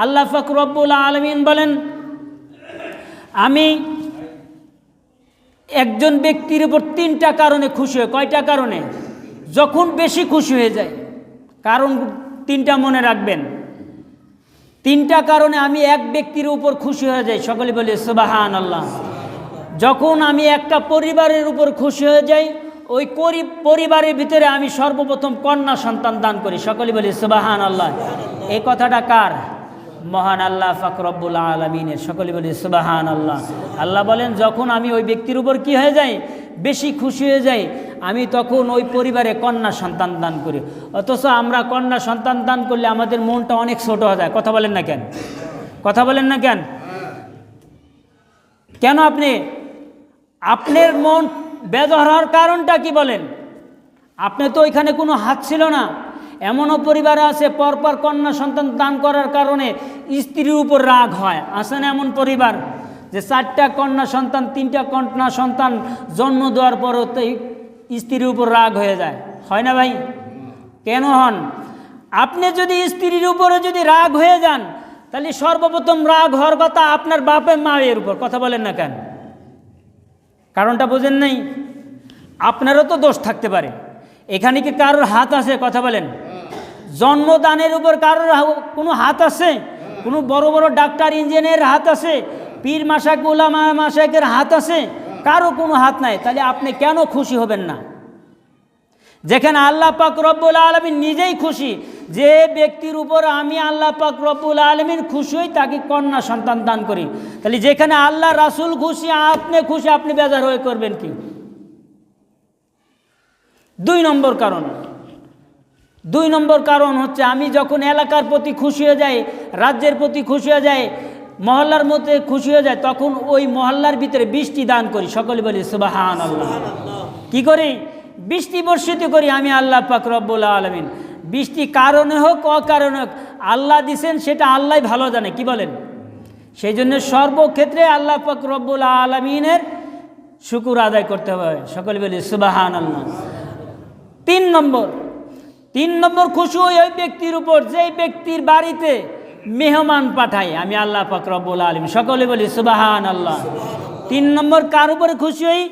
আল্লাহ পাক রব্বুল আলামিন বলেন, আমি একজন ব্যক্তির উপর 3টা কারণে খুশি হই। কয়টা কারণে? যখন বেশি খুশি হয়ে যায়। কারণ 3টা মনে রাখবেন। 3টা কারণে আমি এক ব্যক্তির উপর খুশি হয়ে যাই। সকলে বলি সুবহানাল্লাহ। যখন আমি একটা পরিবারের উপর খুশি হয়ে যাই, ওই পরিবারের ভিতরে আমি সর্বপ্রথম কন্যা সন্তান দান করি। সকলে বলি সুবহানাল্লাহ। এই কথাটা কার? মহান আল্লাহ পাক রব্বুল আলামিনের। সকলে বলি সুবহানাল্লাহ। আল্লাহ বলেন, যখন আমি ওই ব্যক্তির উপর কি হয়ে যাই, বেশি খুশি হয়ে যাই, আমি তখন ওই পরিবারে কন্যা সন্তান দান করি। অথচ আমরা কন্যা সন্তান দান করলে আমাদের মনটা অনেক ছোট হয়ে যায়। কথা বলেন না কেন? কথা বলেন না কেন? কেন আপনার মন বেদর হওয়ার কারণটা কি বলেন? আপনি তো ওইখানে কোনো হাত ছিল না। এমনও পরিবার আছে পরপর কন্যা সন্তান দান করার কারণে স্ত্রীর উপর রাগ হয়। আছে না এমন পরিবার যে 4টা কন্যা সন্তান, 3টা কন্যা সন্তান জন্ম দেওয়ার পরও স্ত্রীর উপর রাগ হয়ে যায়? হয় না ভাই? কেন হন? আপনি যদি স্ত্রীর উপরে যদি রাগ হয়ে যান, তাহলে সর্বপ্রথম রাগ হওয়ার কথা আপনার বাপের মায়ের উপর। কথা বলেন না কেন? কারণটা বোঝেন নাই? আপনারও তো দোষ থাকতে পারে। এখানে কি কারোর হাত আছে? কথা বলেন। জন্মদানের উপর কারোর কোনো হাত আছে? কোনো বড় বড় ডাক্তার ইঞ্জিনিয়ারের হাত আছে? পীর মাশায়েখ উলামা মাশায়েখের হাত আছে? কারো কোনো হাত নাই। তাহলে আপনি কেন খুশি হবেন না? যেখানে আল্লাহ পাক রব্বুল আলামিন নিজেই খুশি, যে ব্যক্তির উপর আমি আল্লাহ পাক রব্বুল আলামিন খুশি হই, তাকে কন্যা সন্তান দান করি। তাহলে যেখানে আল্লাহ রাসূল খুশি, আপনি খুশি, আপনি বেজার হয়ে করবেন কি? 2 নম্বর কারণ। 2 নম্বর কারণ হচ্ছে, আমি যখন এলাকার প্রতি খুশি হয়ে যাই, রাজ্যের প্রতি খুশি হয়ে যাই, মহল্লার মধ্যে খুশি হয়ে যায়, তখন ওই মহল্লার ভিতরে বৃষ্টি দান করি। সকলে বলি সুবহানাল্লাহ। কি করি? বৃষ্টি বর্ষিত করি আমি আল্লাহ পাক রব্বুল আলামিন। বৃষ্টি কারণে হোক অকারণে হোক, আল্লাহ দিছেন, সেটা আল্লাহ ভালো জানে। কি বলেন? সেই জন্য সর্বক্ষেত্রে আল্লাহ পাক রব্বুল আলামিনের শুকর আদায় করতে হবে। সকলে বলি সুবহানাল্লাহ। 3 নম্বর খুশি হই ওই ব্যক্তির উপর, যেই ব্যক্তির বাড়িতে মেহমান পাঠাই আমি আল্লাহ পাক রব্বুল আলামিন। সকলে বলি সুবহানাল্লাহ। 3 নম্বর কার উপরে খুশি হই?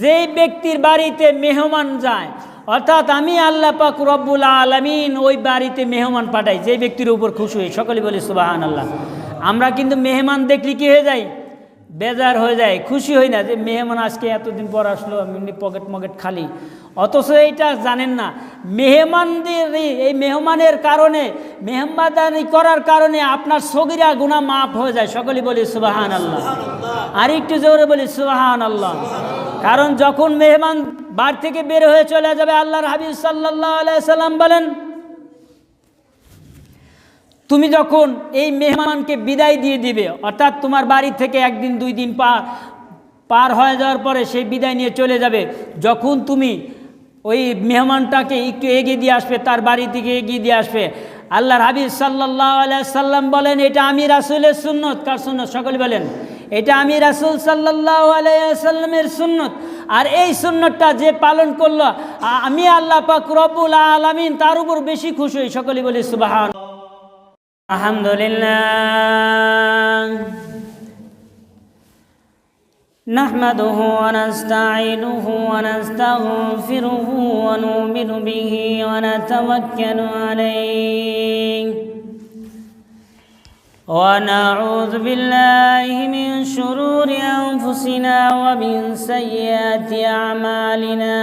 যেই ব্যক্তির বাড়িতে মেহমান যায়, অর্থাৎ আমি আল্লাহ পাক রব্বুল আলামিন ওই বাড়িতে মেহমান পাঠাই, যেই ব্যক্তির উপর খুশি হই। সকলে বলি সুবহানাল্লাহ। আমরা কিন্তু মেহমান দেখলে কি হয়ে যাই? বেজার হয়ে যায়, খুশি হই না যে মেহমান আজকে এতদিন পর আসলো, এমনি পকেট খালি। অথচ এইটা জানেন না, মেহমানদের এই মেহমানের কারণে, মেহমানদারি করার কারণে আপনার সগীরা গুনাহ মাফ হয়ে যায়। সকলে বলি সুবহানাল্লাহ। আর একটু জোরে বলি সুবহানাল্লাহ। কারণ যখন মেহমান বাড়ি থেকে বের হয়ে চলে যাবে, আল্লাহর হাবিব সাল্লাল্লাহু আলাইহি সাল্লাম বলেন, তুমি যখন এই মেহমানকে বিদায় দিয়ে দিবে, অর্থাৎ তোমার বাড়ি থেকে 1 দিন 2 দিন পার হয়ে যাওয়ার পরে সেই বিদায় নিয়ে চলে যাবে, যখন তুমি ওই মেহমানটাকে একটু এগিয়ে দিয়ে আসবে, তার বাড়ি থেকে এগিয়ে দিয়ে আসবে, আল্লাহর হাবিব সাল্লাল্লাহু আলাইহি সাল্লাম বলেন, এটা আমি রাসূলের সুন্নত। কার সুন্নত? সকলে বলেন, এটা আমি রাসূল সাল্লাল্লাহু আলাইহি সাল্লামের সুন্নত। আর এই সুন্নতটা যে পালন করলো, আমি আল্লাহ পাক রব্বুল আলামিন তার উপর বেশি খুশি হই। সকলে বলি সুবহান। আলহামদুলিল্লাহ নাহমাদুহু ওয়া নাস্তাঈনুহু ওয়া নাস্তাগফিরুহু ওয়া নু'মিনু বিহি ওয়া নাতাওয়াক্কালু আলাইহি ওয়া নাউযু বিল্লাহি মিন শুরুরি আনফুসিনা ওয়া মিন সাইয়্যাতি আ'মালিনা।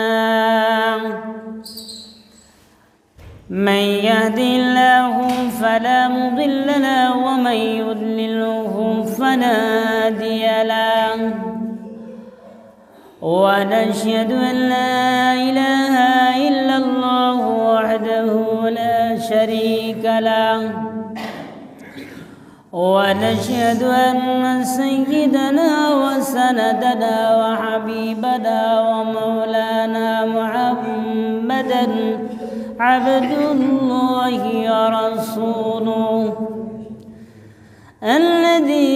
من يهدي الله فلا مضل له ومن يضلله فلا هادي له ونشهد أن لا إله إلا الله وحده لا شريك له ونشهد أن سيدنا وسندنا وحبيبنا ومولانا محمدا عبد الله ورسوله الذي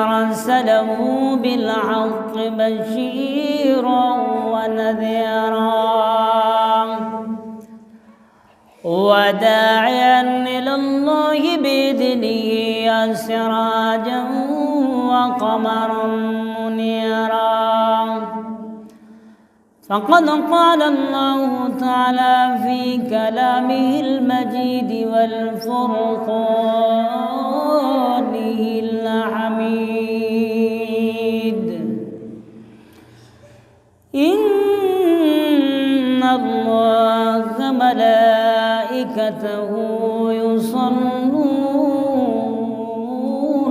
أرسله بالحق بشيرا ونذيرا وداعيا إلى الله بإذنه سراجا وقمرا منيرا. فقد قال الله تعالى في كلامه المجيد والفرقانه الحميد: إن الله وملائكته يصلون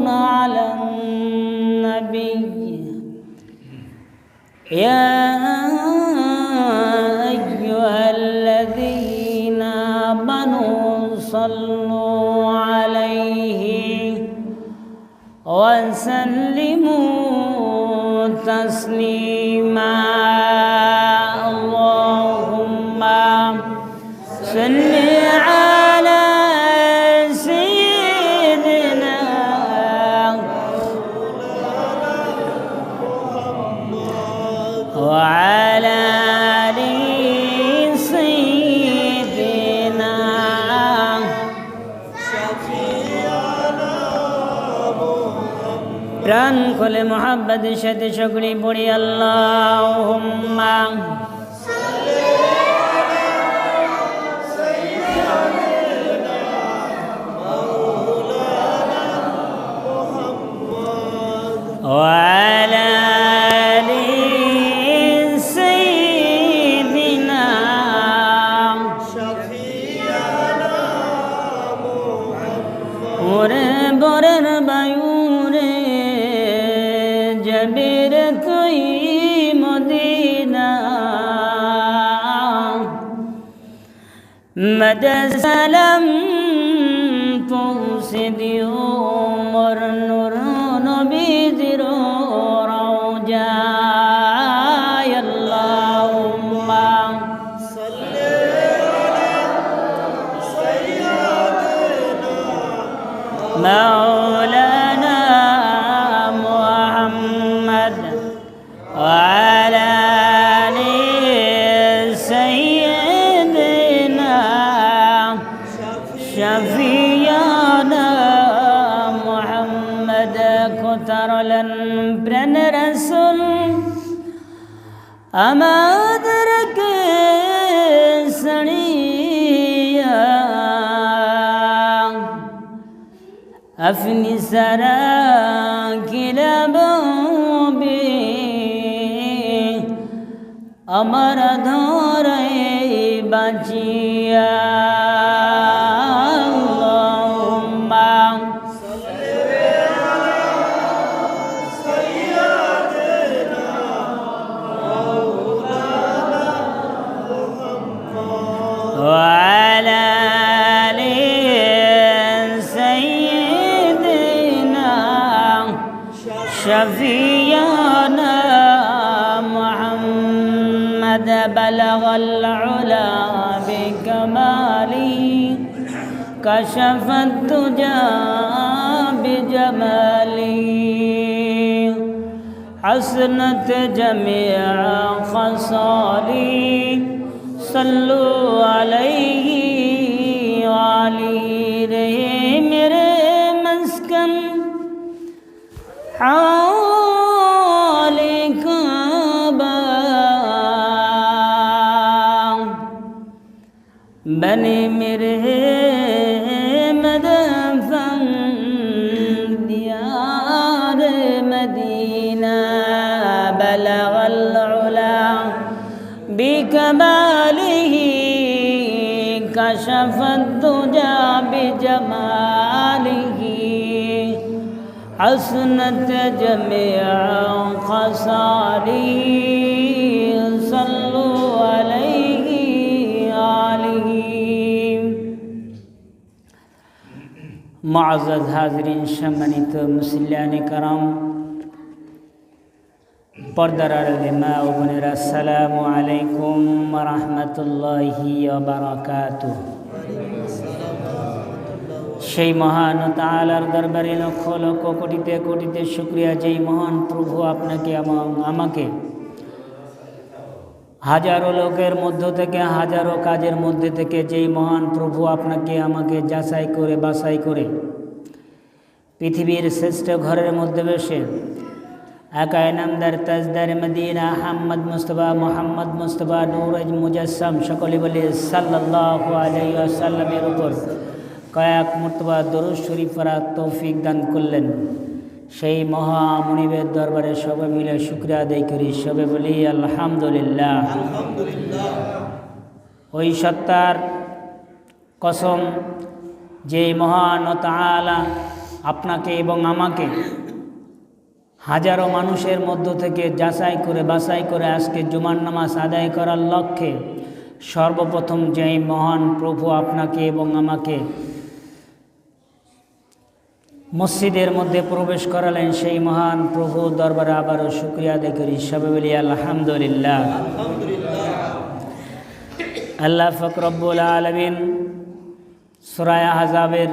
على النبي يا أيها الذين آمنوا صلوا عليه وسلموا تسليما. اللهم صل على سيدنا وعلى آل سيدنا প্রাণ খুলে মোহাব্বতের সাথে সকলেই পড়ি আল্লাহুম্মা وعلى آل سيدنا ওরে বরের বায়ুরে জবের তুই মদিনা মদদ সালাম পৌঁছে দিও মোর নূর নবীজির রওজায়। আল্লাহুম্মা সাল্লি আলা সাইয়্যিদিনা মাওলানা মুহাম্মদ ওয়া আলা আলি সাইয়্যিদিনা শাফিয়ানা মুহাম্মদ কোতারলেন প্রাণ রাসূল আমাদেরকে সড়িয়া अपनी सरा किलबे अमर धोरे बचिया। अल्लाहुम्मा सल्ली अला सय्यिदिना मौलाना मुहम्मद व अला شفيعنا محمد بلغ العلا بكماله كشف الدجى بجماله حسنت جميع خصاله صلوا عليه وعليه मेरे مسكن हाले काबा बने मेरे मदफन दियार मदीना बलगल उला बिकमालिही कशफत दुजा बिजमालिही حسنت جميع خصاله صلوا عليه آله। معزز হাজরিন সম্মানিত মুসল্লিয়ানে کرام পর্দার আড়ালে মা ও বোনেরা আসসালামু আলাইকুম ওয়া রাহমাতুল্লাহি ওয়া বারাকাতুহু। সেই মহান তাআলার দরবারে লক্ষ লক্ষ কোটিতে কোটিতে শুকরিয়া যেই মহান প্রভু আপনাকে এবং আমাকে হাজারো লোকের মধ্য থেকে হাজারো কাজের মধ্যে থেকে যেই মহান প্রভু আপনাকে আমাকে যাচাই করে বাছাই করে পৃথিবীর শ্রেষ্ঠ ঘরের মধ্যে বসে আকায় নামদার তাজদার মদিনা আহমদ মুস্তফা মোহাম্মদ মুস্তফা নূরজ মুজাসসাম সকলে বলে সাল্লাল্লাহু আলাইহি ওয়াসাল্লামের উপর কয়েক মর্তবা দরুদ শরীফ পড়ার তৌফিক দান করলেন। সেই মহামনিবের দরবারে সবাই মিলে শুকরিয়া আদায় করি, সবে বলি আলহামদুলিল্লাহ। ওই সত্তার কসম যে মহান তাআলা আপনাকে এবং আমাকে হাজারো মানুষের মধ্য থেকে যাচাই করে বাছাই করে আজকে জুমার নামাজ আদায় করার লক্ষ্যে সর্বপ্রথম যেই মহান প্রভু আপনাকে এবং আমাকে মসজিদের মধ্যে প্রবেশ করালেন, সেই মহান প্রভু দরবারে আবারও শুকরিয়া আদায় করি, সবে বলি আলহামদুলিল্লাহ। আল্লাহ পাক রব্বুল আলামিন সূরা আহজাবের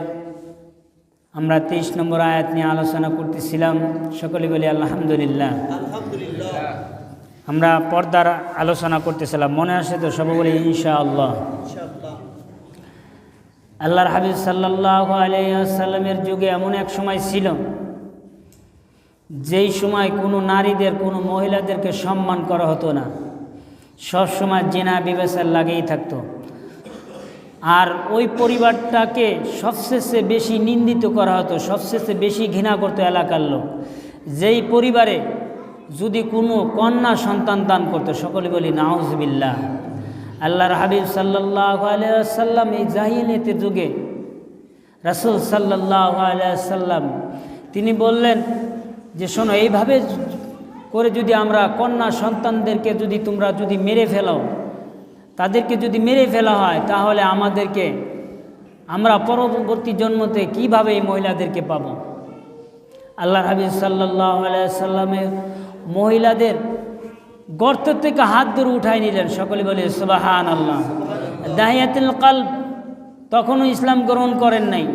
আমরা 23 নম্বর আয়াত নিয়ে আলোচনা করতেছিলাম, সকলে বলি আলহামদুলিল্লাহ। আমরা পর্দার আলোচনা করতেছিলাম, মনে আসে তো? সবাই বলি ইনশাআল্লাহ। আল্লাহর হাবিব সাল্লাল্লাহু আলাইহি ওয়াসাল্লামের যুগে এমন এক সময় ছিল যেই সময় কোনো নারীদের কোনো মহিলাদেরকে সম্মান করা হতো না, সব সময় জিনা বিবেচার লাগেই থাকতো। আর ওই পরিবারটাকে সবচেয়ে বেশি নিন্দিত করা হতো, সবচেয়ে বেশি ঘৃণা করতো এলাকার লোক। যেই পরিবারে যদি কোনো কন্যা সন্তান দান করতো, সকলে বলি নাউজুবিল্লাহ। আল্লাহর হাবিব সাল্লাল্লাহু আলাইহি ওয়াসাল্লাম এই জাহিলিয়াতের যুগে রাসূল সাল্লাল্লাহু আলাইহি ওয়াসাল্লাম তিনি বললেন যে শোনো, এইভাবে করে যদি আমরা কন্যা সন্তানদেরকে যদি তোমরা যদি মেরে ফেলো, তাদেরকে যদি মেরে ফেলা হয়, তাহলে আমরা পরবর্তী জন্মতে কিভাবে এই মহিলাদেরকে পাবো? আল্লাহর হাবিব সাল্লাল্লাহু আলাইহি ওয়াসাল্লামের মহিলাদের গর্ত থেকে হাত ধরে উঠাই নিলেন, সকলে বলে সুবহানাল্লাহ। দাহিয়াতুল কলব তখনও ইসলাম গ্রহণ করেন নাই।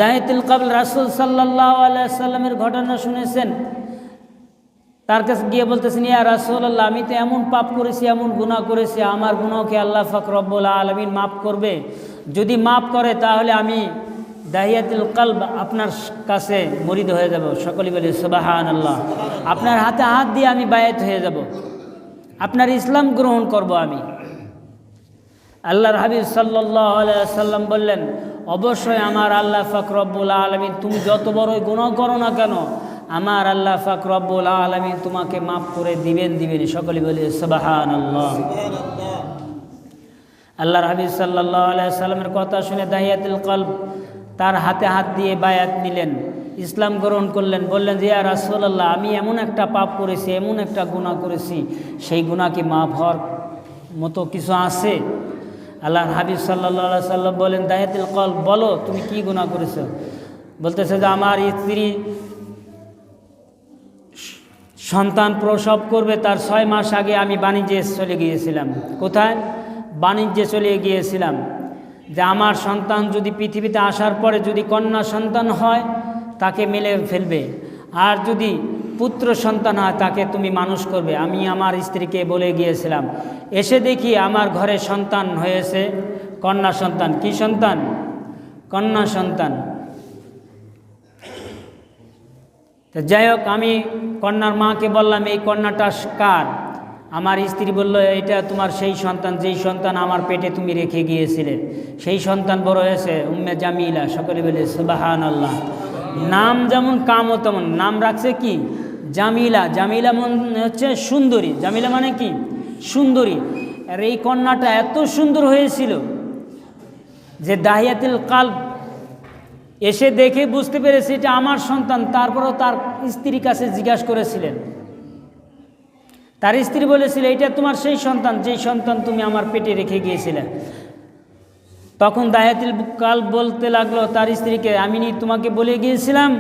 দাহিয়াতুল কলব রাসূল সাল্লাল্লাহু আলাইহি ওয়াসাল্লামের ঘটনা শুনেছেন, তার কাছে গিয়ে বলতেছেন, ইয়া রাসূলুল্লাহ, আমি তো এমন পাপ করেছি, এমন গুনাহ করেছি, আমার গুনাহকে আল্লাহ পাক রব্বুল আলামিন মাফ করবে? যদি মাফ করে তাহলে আমি দাহিয়াতুল কলব আপনার কাছে মুরিদ হয়ে যাব। সকলে বলে সুবহানাল্লাহ। আপনার হাতে হাত দিয়ে আমি বায়াত হয়ে যাব, আপনার ইসলাম গ্রহণ করব আমি। আল্লাহর হাবিব সাল্লাল্লাহু আলাইহি ওয়াসাল্লাম বললেন, অবশ্যই আমার আল্লাহ পাক রব্বুল আলামিন তুমি যত বড়ই গুনাহ করো না কেন, আমার আল্লাহ পাক রব্বুল আলামিন তোমাকে মাফ করে দিবেন। সকলে বলে সুবহানাল্লাহ। আল্লাহর হাবিব সাল্লাল্লাহু আলাইহি ওয়াসাল্লামের কথা শুনে দাহিয়াতুল কলব তার হাতে হাত দিয়ে বায়াত নিলেন, ইসলাম গ্রহণ করলেন। বললেন যে ইয়া রাসূলুল্লাহ, আমি এমন একটা পাপ করেছি, এমন একটা গুনাহ করেছি, সেই গুনাহ কি মাফ হওয়ার মতো কিছু আছে? আল্লাহর হাবিব সাল্লাল্লাহু আলাইহি ওয়াসাল্লাম বলেন, দাহিয়াতুল কলব, বলো তুমি কি গুনাহ করেছো? বলতেছে যে আমার স্ত্রী সন্তান প্রসব করবে, তার 6 মাস আগে আমি বাণিজ্যে চলে গিয়েছিলাম। কোথায়? বাণিজ্যে চলে গিয়েছিলাম। যে আমার সন্তান যদি পৃথিবীতে আসার পরে যদি কন্যা সন্তান হয় তাকে মেলে ফেলবে, আর যদি পুত্র সন্তান হয় তাকে তুমি মানুষ করবে। আমি আমার স্ত্রীকে বলে গিয়েছিলাম, এসে দেখি আমার ঘরে সন্তান হয়েছে কন্যা সন্তান। কি সন্তান? কন্যা সন্তান। তো যাই হোক, আমি কন্যার মাকে বললাম, এই কন্যাটা কার? আমার স্ত্রী বলল, এটা তোমার সেই সন্তান যেই সন্তান আমার পেটে তুমি রেখে গিয়েছিলে। সেই সন্তান বড় হয়েছে উম্মে জামিলা। সকলে বলে সুবহানাল্লাহ। নাম যেমন কামও তেমন, নাম রাখছে কি? জামিলা। জামিলা মানে হচ্ছে সুন্দরী। জামিলা মানে কি? সুন্দরী। আর এই কন্যাটা এত সুন্দর হয়েছিল যে দাহিয়াতুল কলব এসে দেখে বুঝতে পেরেছে এটা আমার সন্তান। তারপরও তার স্ত্রীর কাছে জিজ্ঞাসা করেছিলেন, তার স্ত্রী বলেছিল, এটা তোমার সেই সন্তান যেই সন্তান তুমি আমার পেটে রেখে গিয়েছিলে। তখন দাহিয়াতুল কলব বলতে লাগলো তার স্ত্রীকে, আমি তোমাকে বলে গিয়েছিলাম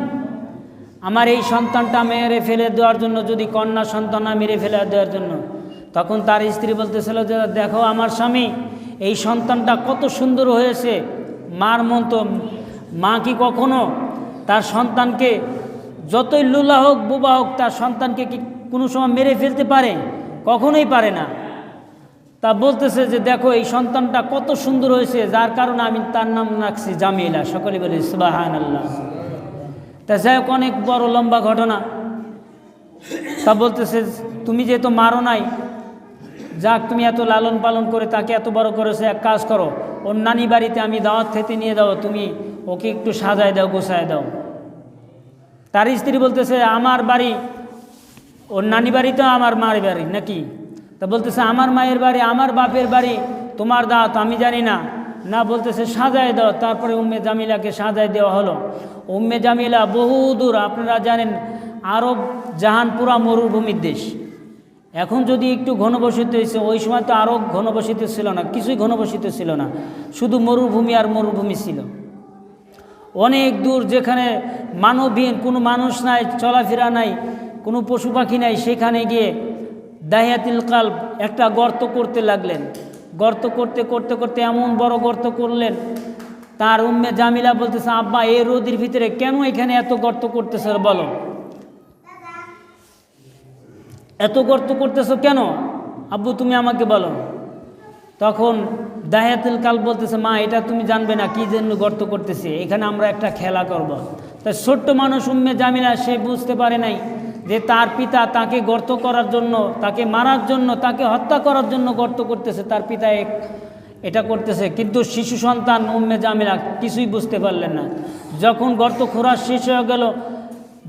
আমার এই সন্তানটা মেরে ফেলে দেওয়ার জন্য, যদি কন্যা সন্তান মেরে ফেলে দেওয়ার জন্য। তখন তার স্ত্রী বলতেছিল যে দেখো আমার স্বামী, এই সন্তানটা কত সুন্দর হয়েছে, মার মতো। মা কি কখনো তার সন্তানকে, যতই লুলা হোক বোবা হোক, তার সন্তানকে কি কোনো সময় মেরে ফেলতে পারে? কখনোই পারে না। তা বলতেছে যে দেখো এই সন্তানটা কত সুন্দর হয়েছে, যার কারণে আমি তার নাম রাখছি জামিলা। সকলে বলি সুবহানাল্লাহ। তা যাই হোক, অনেক বড় লম্বা ঘটনা। তা বলতেছে তুমি যেহেতু মারো নাই, যাক তুমি এত লালন পালন করে তাকে এত বড় করেছো, এক কাজ করো, ওর নানি বাড়িতে আমি দাওয়াত খেতে নিয়ে যাও, তুমি ওকে একটু সাজায় দাও, গোছায় দাও। তার স্ত্রী বলতেছে আমার বাড়ি, ওর নানি বাড়ি তো আমার মায়ের বাড়ি নাকি? তা বলতেছে আমার মায়ের বাড়ি, আমার বাপের বাড়ি, তোমার দাওয়াত আমি জানি না। না, বলতেছে সাজায় দাও। তারপরে উম্মে জামিলাকে সাজায় দেওয়া হলো। উম্মে জামিলা বহুদূর, আপনারা জানেন আরব জাহান পুরা মরুভূমির দেশ। এখন যদি একটু ঘনবসিত হয়েছে, ওই সময় তো আরব ঘনবসিত ছিল না, কিছুই ঘনবসিত ছিল না, শুধু মরুভূমি আর মরুভূমি ছিল। অনেক দূর, যেখানে মানবহীন, কোনো মানুষ নাই, চলাফেরা নাই, কোনো পশু পাখি নাই, সেখানে গিয়ে দাহিয়াতুল কালব একটা গর্ত করতে লাগলেন। গর্ত করতে করতে করতে এমন বড় গর্ত করলেন, তার উম্মে জামিলা বলতেছে আব্বা এই রোদের ভিতরে কেন এখানে এত গর্ত করতেছ, বলো এত গর্ত করতেছো কেন আব্বু, তুমি আমাকে বলো। তখন দাহিয়াতুল কালব বলতেছে মা এটা তুমি জানবে না কি জন্য গর্ত করতেছে, এখানে আমরা একটা খেলা করব। তা ছোট্ট মানুষ উম্মে জামিলা, সে বুঝতে পারে নাই যে তার পিতা তাকে গর্ত করার জন্য, তাকে মারার জন্য, তাকে হত্যা করার জন্য গর্ত করতেছে, তার পিতা এটা করতেছে। কিন্তু শিশু সন্তান উম্মে জামিলা কিছুই বুঝতে পারলেন না। যখন গর্ত খোঁড়া শেষ হয়ে গেল,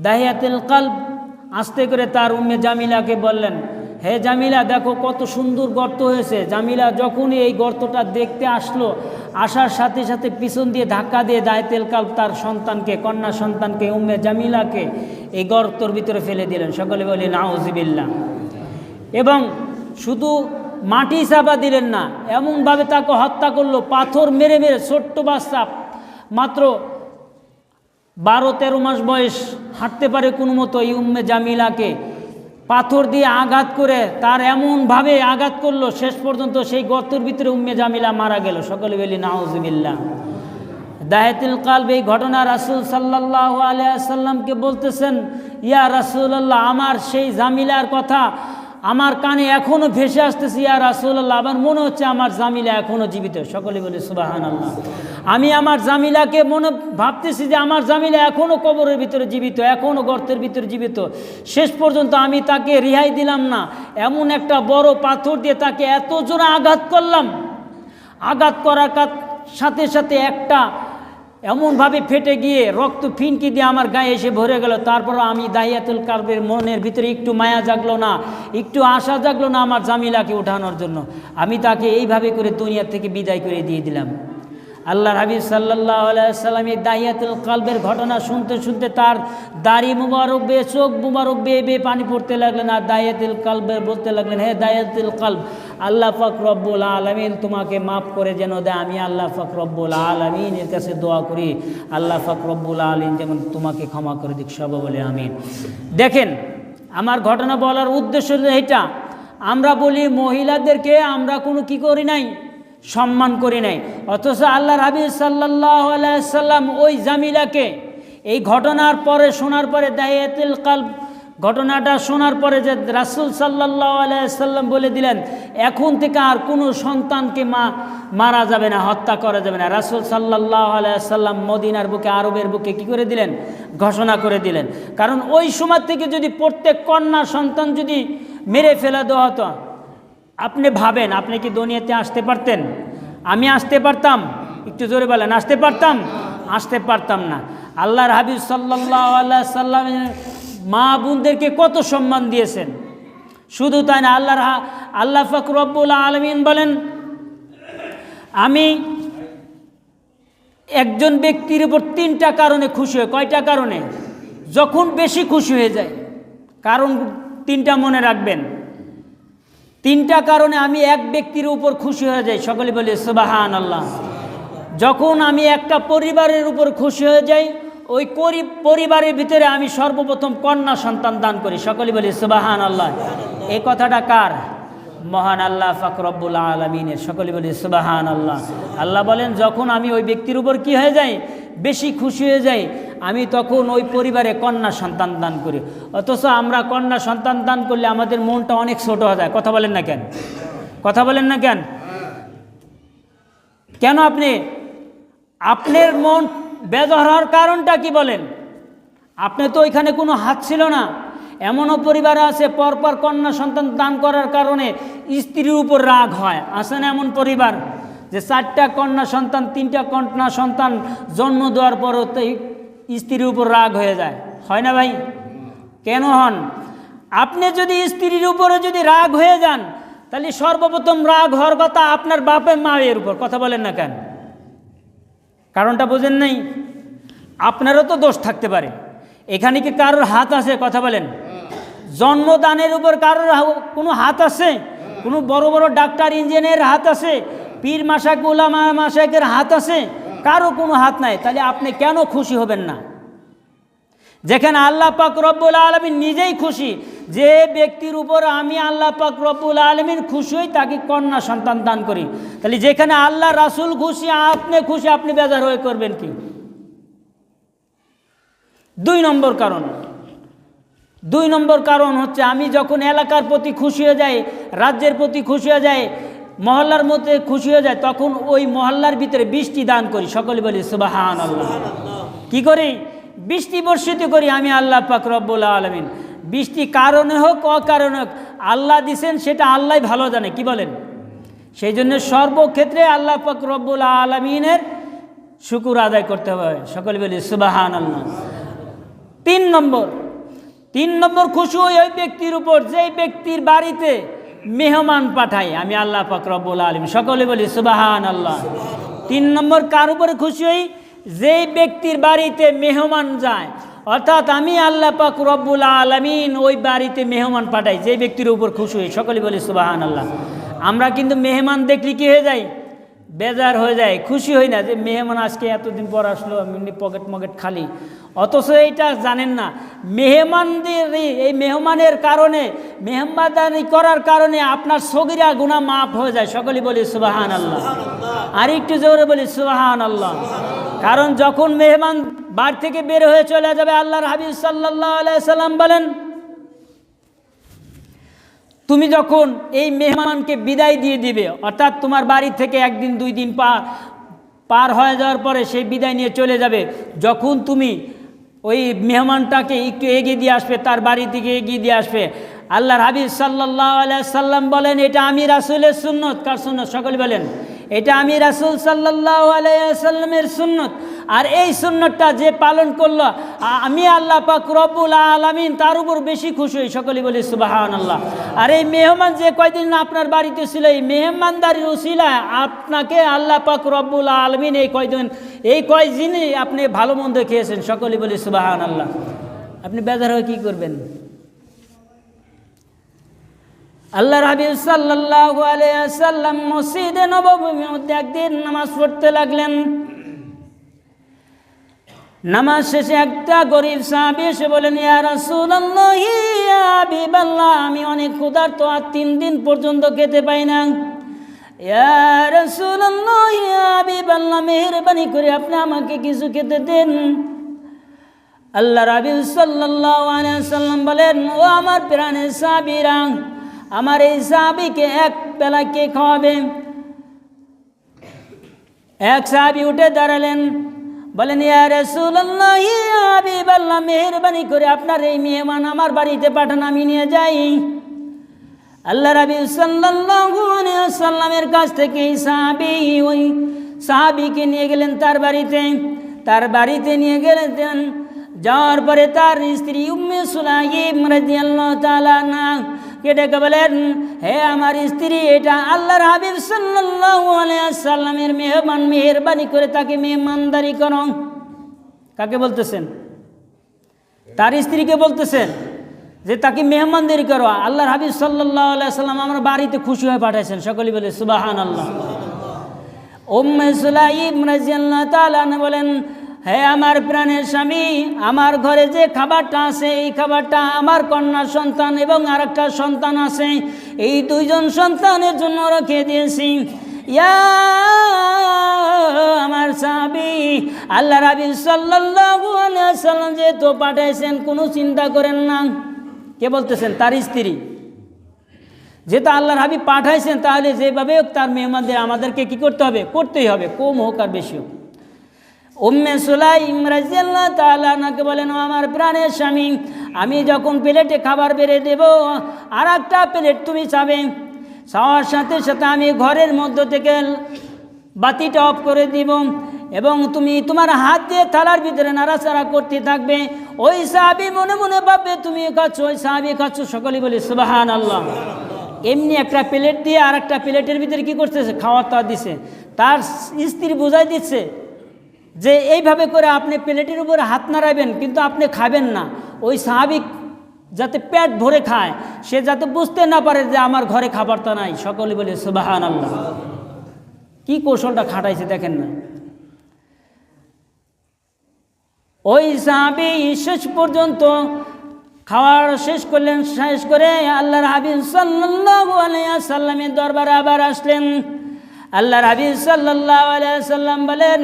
দাহিয়াতুল কালব আস্তে করে তার উম্মে জামিলাকে বললেন হে জামিলা দেখো কত সুন্দর গর্ত হয়েছে। জামিলা যখনই এই গর্তটা দেখতে আসলো, আসার সাথে সাথে পিছন দিয়ে ধাক্কা দিয়ে দাহিয়াতুল কালব তার সন্তানকে, কন্যা সন্তানকে উম্মে জামিলাকে এই গর্তর ভিতরে ফেলে দিলেন। সকলে বলি নাউযুবিল্লাহ। এবং শুধু মাটি চাপা দিলেন না, এমনভাবে তাকে হত্যা করলো, পাথর মেরে মেরে। ছোট্ট বাচ্চা, মাত্র 12-13 মাস বয়স, হাঁটতে পারে কোনো মতো, এই উম্মে জামিলাকে পাথর দিয়ে আঘাত করে তার এমনভাবে আঘাত করলো, শেষ পর্যন্ত সেই গর্তের ভিতরে উম্মে জামিলা মারা গেল। সকলে বলি নাউযুবিল্লাহ। দাহিয়াতুল কালব এই ঘটনা রাসূল সাল্লাল্লাহু আলাইহি ওয়াসাল্লামকে বলতেছেন ইয়া রাসূলুল্লাহ, আমার সেই জামিলার কথা আমার কানে এখনও ভেসে আসতেছে, ইয়া রাসূলুল্লাহ, আমার মনে হচ্ছে আমার জামিলা এখনও জীবিত। সকলে বলে সুবহানাল্লাহ। আমি আমার জামিলাকে মনে ভাবতেছি যে আমার জামিলা এখনও কবরের ভিতরে জীবিত, এখনও গর্তের ভিতরে জীবিত। শেষ পর্যন্ত আমি তাকে রেহাই দিলাম না, এমন একটা বড় পাথর দিয়ে তাকে এত জোরে আঘাত করলাম, আঘাত করার সাথে সাথে একটা এমনভাবে ফেটে গিয়ে রক্ত ফিনকি দিয়ে আমার গায়ে এসে ভরে গেল। তারপর আমি দাহিয়াতুল কালবের মনের ভিতরে একটু মায়া জাগলো না, একটু আশা জাগলো না আমার জামিলাকে উঠানোর জন্য। আমি তাকে এইভাবে করে দুনিয়া থেকে বিদায় করে দিয়ে দিলাম। আল্লাহর হাবিব সাল্লাল্লাহু আলাইহি সাল্লাম এই দাহিয়াতুল কালবের ঘটনা শুনতে শুনতে তার দাড়ি মুবারক বেয়ে, চোখ মুবারক বেয়ে বেয়ে পানি পড়তে লাগলেন। আর দাহিয়াতুল কালবের বলতে লাগলেন হে দাহিয়াতুল কালব, আল্লাহ পাক রব্বুল আলামিন তোমাকে মাফ করে যেন দেয়। আমি আল্লাহ পাক রব্বুল আলামিনের কাছে দোয়া করি আল্লাহ পাক রব্বুল আলামিন যেমন তোমাকে ক্ষমা করে দিক। সব বলে আমিন। দেখেন, আমার ঘটনা বলার উদ্দেশ্য এটা, আমরা বলি মহিলাদেরকে আমরা কোনো কি করি নাই, সম্মান করি নাই, অথচ আল্লাহর হাবিব সাল্লাল্লাহু আলাইহি সাল্লাম ওই জামিলাকে এই ঘটনার পরে শোনার পরে, দাহিয়াতুল কালব ঘটনাটা শোনার পরে যে রাসূল সাল্লাল্লাহু আলাইহি সাল্লাম বলে দিলেন এখন থেকে আর কোনো সন্তানকে মারা যাবে না, হত্যা করা যাবে না। রাসূল সাল্লাল্লাহু আলাইহি সাল্লাম মদিনার বুকে, আরবের বুকে কি করে দিলেন, ঘোষণা করে দিলেন। কারণ ওই সময় থেকে যদি প্রত্যেক কন্যা সন্তান যদি মেরে ফেলা দেওয়া হতো, আপনি ভাবেন আপনি কি দুনিয়াতে আসতে পারতেন? আমি আসতে পারতাম? একটু জোরে বলেন, আসতে পারতাম? আসতে পারতাম না। আল্লাহর হাবিব সাল্লাল্লাহু আলাইহি সাল্লাম মা বোনদেরকে কত সম্মান দিয়েছেন। শুধু তাই না, আল্লাহ পাক রব্বুল আলামিন বলেন আমি একজন ব্যক্তির উপর 3টা কারণে খুশি হই। কয়টা কারণে? যখন বেশি খুশি হয়ে যায়, কারণ 3টা মনে রাখবেন। 3টা কারণে আমি এক ব্যক্তির উপর খুশি হয়ে যাই। সকলে বলি সুবহানাল্লাহ। যখন আমি একটা পরিবারের উপর খুশি হয়ে যাই, ওই পরিবারের ভিতরে আমি সর্বপ্রথম কন্যা সন্তান দান করি। সকলে বলি সুবহানাল্লাহ। এই কথাটা কার? মহান আল্লাহ পাক রব্বুল আলামিনের। সকলে বলি সুবহানাল্লাহ। আল্লাহ বলেন যখন আমি ওই ব্যক্তির উপর কি হয়ে যাই, বেশি খুশি হয়ে যাই, আমি তখন ওই পরিবারে কন্যা সন্তান দান করি। অথচ আমরা কন্যা সন্তান দান করলে আমাদের মনটা অনেক ছোট হয়ে যায়। কথা বলেন না কেন? কথা বলেন না কেন? কেন আপনার মন বেজার হওয়ার কারণটা কি বলেন? আপনি তো ওইখানে কোনো হাত ছিল না। এমনও পরিবার আছে পরপর কন্যা সন্তান দান করার কারণে স্ত্রীর উপর রাগ হয়। আছে না এমন পরিবার যে 4টা কন্যা সন্তান 3টা কন্যা সন্তান জন্ম দেওয়ার পরও স্ত্রীর উপর রাগ হয়ে যায়? হয় না ভাই? কেন হন? আপনি যদি স্ত্রীর উপরে যদি রাগ হয়ে যান, তাহলে সর্বপ্রথম রাগ হওয়ার কথা আপনার বাপের মায়ের উপর। কথা বলেন না কেন? কারণটা বোঝেন নাই? আপনারও তো দোষ থাকতে পারে। এখানে কি কারোর হাত আছে? কথা বলেন। জন্মদানের উপর কারোর কোনো হাত আছে? কোনো বড় বড় ডাক্তার ইঞ্জিনিয়ারের হাত আছে? পীর মাশায়েখ উলামা মাশায়েখের হাত আছে? কারো কোনো হাত নাই। তাহলে আপনি কেন খুশি হবেন না? যেখানে আল্লাহ পাক রব্বুল আলামিন নিজেই খুশি, যে ব্যক্তির উপর আমি আল্লাহ পাক রব্বুল আলামিন খুশি হই তাকে কন্যা সন্তান দান করি। তাহলে যেখানে আল্লাহ রাসূল খুশি, আপনি খুশি, আপনি বেজার হয়ে করবেন কি? 2 নম্বর কারণ হচ্ছে আমি যখন এলাকার প্রতি খুশি হয়ে যাই, রাজ্যের প্রতি খুশি হয়ে যাই, মহল্লার মধ্যে খুশি হয়ে যায়, তখন ওই মহল্লার ভিতরে বৃষ্টি দান করি। সকলে বলি সুবহানাল্লাহ। কি করি? বৃষ্টি বর্ষিত করি আমি আল্লাহ পাক রব্বুল আলামিন। বৃষ্টি কারণে হোক অকারণে হোক, আল্লাহ দিছেন সেটা আল্লাহ ভালো জানে। কি বলেন? সেই জন্য সর্বক্ষেত্রে আল্লাহ পাক রব্বুল আলামিনের শুকর আদায় করতে হবে। সকলে বলি সুবহানাল্লাহ। 3 নম্বর খুশি হই ওই ব্যক্তির উপর যেই ব্যক্তির বাড়িতে মেহমান পাঠাই আমি আল্লাহ পাক রব্বুল আলামিন। সকলে বলি সুবহানাল্লাহ। 3 নম্বর কার উপরে খুশি হই? যেই ব্যক্তির বাড়িতে মেহমান যায়, অর্থাৎ আমি আল্লাহ পাক রব্বুল আলামিন ওই বাড়িতে মেহমান পাঠাই, যেই ব্যক্তির উপর খুশি হই। সকলে বলি সুবহানাল্লাহ। আমরা কিন্তু মেহমান দেখলে কি হয়ে যায়? বেজার হয়ে যায়, খুশি হই না যে মেহমান আজকে এতদিন পর আসলো, আমি পকেট খালি। অথচ এইটা জানেন না, মেহমানদের এই মেহমানের কারণে, মেহমানদারি করার কারণে আপনার সগীরা গুনাহ মাফ হয়ে যায়। সকলে বলি সুবহানাল্লাহ। আর একটু জোরে বলি সুবহানাল্লাহ। কারণ যখন মেহমান বাড়ি থেকে বের হয়ে চলে যাবে, আল্লাহর হাবিব সাল্লাল্লাহু আলাইহি সাল্লাম বলেন, তুমি যখন এই মেহমানকে বিদায় দিয়ে দিবে, অর্থাৎ তোমার বাড়ি থেকে 1 দিন 2 দিন পার হয়ে যাওয়ার পরে সেই বিদায় নিয়ে চলে যাবে, যখন তুমি ওই মেহমানটাকে একটু এগিয়ে দিয়ে আসবে, তার বাড়ি থেকে এগিয়ে দিয়ে আসবে, আল্লাহর হাবিব সাল্লাল্লাহু আলাইহি সাল্লাম বলেন, এটা আমি রাসূলের সুন্নত। কার সুন্নত? সকলে বলেন, এটা আমি রাসূল সাল্লাল্লাহু আলাইহি সাল্লামের সুন্নত। আর এই সুন্নতটা যে পালন করলো, আমি আল্লাহ পাক রব্বুল আলামিন তার উপর বেশি খুশি হই। সকলে বলি সুবহানাল্লাহ। আর এই মেহমান যে কয়দিন আপনার বাড়িতে ছিল, এই মেহমানদারির উসিলায় আপনাকে আল্লাহ পাক রব্বুল আলামিন এই কয়দিনই আপনি ভালো মন্দ খেয়েছেন। সকলে বলি সুবহানাল্লাহ। আপনি বেজার হয়ে কি করবেন? আল্লাহর হাবিব সাল্লাল্লাহু আলাইহি ওয়াসাল্লাম মসজিদে নববীর মধ্যে একদিন নামাজ পড়তে লাগলেন। নামাজ শেষে একটা গরীব সাহাবী এসে বলেন, ইয়া রাসূলুল্লাহ, ইয়া হাবিবাল্লাহ, আমি অনেক ক্ষুধার্ত, আর 3 দিন পর্যন্ত খেতে পাই না। ইয়া রাসূলুল্লাহ, ইয়া হাবিবাল্লাহ, মেহেরবানি করে আপনি আমাকে কিছু খেতে দেন। আল্লাহর হাবিব সাল্লাল্লাহু আলাইহি ওয়াসাল্লাম বলেন, ও আমার প্রাণের সাহাবীরা, আমার এই সাহাবীকে 1 বেলা কে খাওয়াবে? এক সাহাবী উঠে দাঁড়ালেন, বলেন, ইয়া রাসূলুল্লাহ, ইয়া হাবিবাল্লাহ, মেহেরবানি করে আপনার এই মেহমান আমার বাড়িতে পাঠান, আমি নিয়ে যাই। আল্লাহর হাবিব সাল্লাল্লাহু আলাইহি ওয়াসাল্লামের কাছ থেকে এই সাহাবীকে নিয়ে গেলেন তার বাড়িতে নিয়ে গেলেন। যাওয়ার পরে তার স্ত্রী উম্মে সুলাইম রাদিয়াল্লাহু তাআলা আনহা কে ডেকে বলেন, হে আমার স্ত্রী, এটা আল্লাহর হাবিব সাল্লাল্লাহু আলাইহি ওয়াসাল্লামের মেহমান, মেহেরবানি করে তাকে মেহমানদারি করো। কাকে বলতেছেন? তার স্ত্রীকে বলতেছেন যে তাকে মেহমানদারি করো। আল্লাহর হাবিব সাল্লাল্লাহু আলাইহি ওয়াসাল্লাম আমার বাড়িতে খুশি হয়ে পাঠাইছেন। সকলে বলে সুবহানাল্লাহ। উম্মে সুলাইম রাদিয়াল্লাহু তাআলা আনহা বলেন, হে আমার প্রাণের স্বামী, আমার ঘরে যে খাবারটা আছে, এই খাবারটা আমার কন্যা সন্তান এবং আরেকটা সন্তান আছে, এই 2 জন সন্তানের জন্য রেখে দিয়েছি। ইয়া আমার সাহাবী, আল্লাহর হাবিব সাল্লাল্লাহু আলাইহি ওয়াসাল্লাম যে তো পাঠাইছেন, কোনো চিন্তা করেন না। কে বলতেছেন? তার স্ত্রী। যেহেতু আল্লাহর হাবিব পাঠাইছেন, তাহলে যেভাবে হোক তার মেহমানদের আমাদেরকে কি করতে হবে, করতেই হবে, কম হোক আর বেশি হোক। উম্মে সুলাইম রাদিয়াল্লাহু তাআলা আনহাকে বলেন, ও আমার প্রাণের স্বামী, আমি যখন প্লেটে খাবার বেড়ে দেব, আর একটা প্লেট তুমি চাবে, চাওয়ার সাথে সাথে আমি ঘরের মধ্য থেকে বাতিটা অফ করে দিব, এবং তুমি তোমার হাত দিয়ে থালার ভিতরে নাড়াচাড়া করতে থাকবে। ওই সাহাবী মনে মনে ভাববে তুমি খাচ্ছ, ওই সাহাবী খাচ্ছ, সকলেই বলি সুবহানাল্লাহ। এমনি একটা প্লেট দিয়ে আর একটা প্লেটের ভিতরে কি করতেছে, খাওয়ার তাওয়া দিছে। তার স্ত্রী বোঝাই দিচ্ছে যে এইভাবে করে আপনি প্লেটের উপরে হাত নাড়াবেন, কিন্তু আপনি খাবেন না। ওই সাহাবী যাতে পেট ভরে খায়, সে যাতে বুঝতে না পারে যে আমার ঘরে খাবারটা নাই। সকলে বলে সুবহানাল্লাহ। কি কৌশলটা খাটাইছে দেখেন না। ওই সাহাবী শেষ পর্যন্ত খাওয়ার শেষ করলেন, শেষ করে আল্লাহর হাবিব সাল্লাল্লাহু আলাইহি ওয়াসাল্লামের দরবারে আবার আসলেন। আল্লাহর হাবিব সাল্লাল্লাহু আলাইহি ওয়াসাল্লাম বলেন,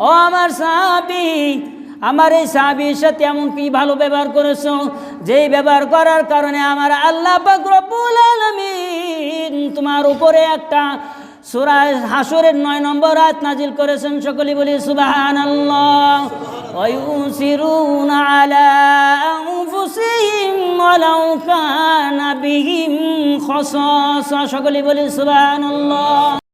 ও আমার সাহাবী, আমার এই সাহাবীর সাথে এমন কি ভালো ব্যবহার করেছো, যেই ব্যবহার করার কারণে আমার আল্লাহ পাক রব্বুল আলামিন তোমার উপরে একটা সূরা হাসরের 9 নম্বর আয়াত নাজিল করেছেন। সকলে বলি সুবহানাল্লাহ। ওয়া ইউসিরুনা আলা আনফুসিহিম ওয়ালাউ কানা বিহিম খাসাসা। সকলে বলি সুবহানাল্লাহ।